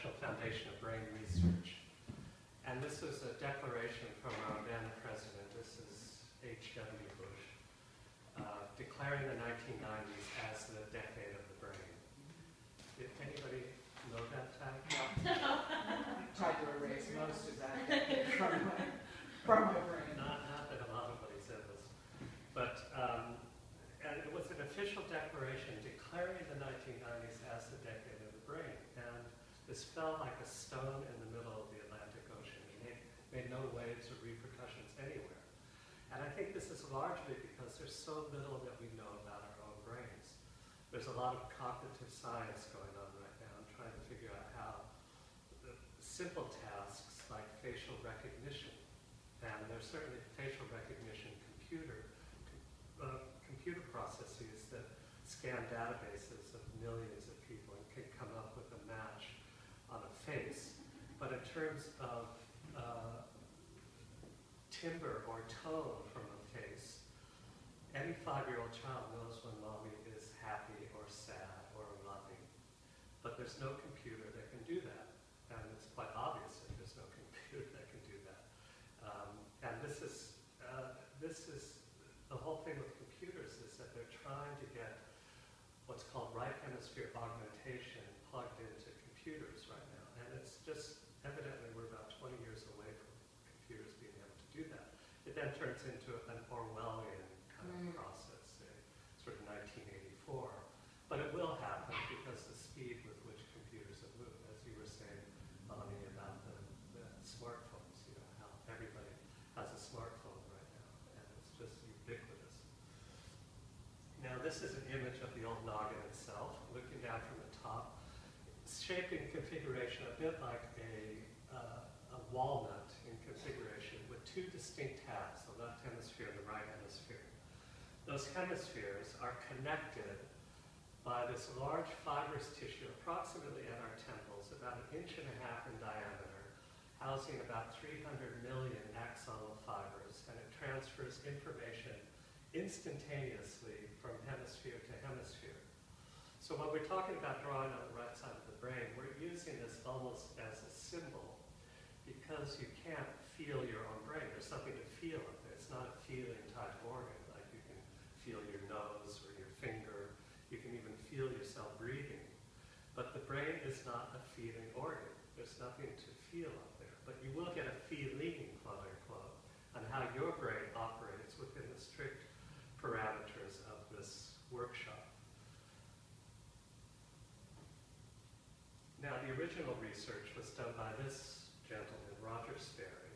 National Foundation of Brain Research. And this was a declaration from our then president, this is H.W. Bush, declaring the 1990s as the decade of the brain. Did anybody know that tag? No. I tried to erase most of that from my brain. Not that a lot of what he said was. But, and it was an official declaration declaring the 1990s as the decade of the brain. And this fell like a stone in the middle of the Atlantic Ocean. It made no waves or repercussions anywhere. And I think this is largely because there's so little that we know about our own brains. There's a lot of cognitive science going on right now. I'm trying to figure out how the simple tasks like facial recognition, and there's certainly facial recognition computer processes that scan databases of millions of people and can come up with a match on a face. But in terms of timbre or tone from a face, any 5-year-old child knows when mommy is happy or sad or loving. But there's no computer that can do that. And it's quite obvious that there's no computer that can do that. And this is the whole thing with computers is that they're trying to get what's called right hemisphere augmentation plugged into computers right now. And it's just, evidently we're about 20 years away from computers being able to do that. It then turns into an Orwellian kind of process, sort of 1984. But it will happen because the speed with which computers have moved, as you were saying, Bonnie, about the smartphones, you know, how everybody has a smartphone right now, and it's just ubiquitous. Now, this is an image of the old noggin itself, looking down from the top. It's shaped in configuration a bit like a walnut in configuration with two distinct halves, the left hemisphere and the right hemisphere. Those hemispheres are connected by this large fibrous tissue, approximately at our temples, about 1.5 inches in diameter, housing about 300 million axonal fibers, and it transfers information instantaneously from hemisphere to hemisphere. So when we're talking about drawing on the right side of the brain, we're using this almost as a symbol because you can't feel your own brain. There's something to feel up there. It's not a feeling type organ, like you can feel your nose or your finger. You can even feel yourself breathing. But the brain is not a feeling organ. There's nothing to feel up there. But you will get a feeling, quote unquote, on how your brain operates within the strict parameters of this workshop. Now, the original research was done by this gentleman, Roger Sperry,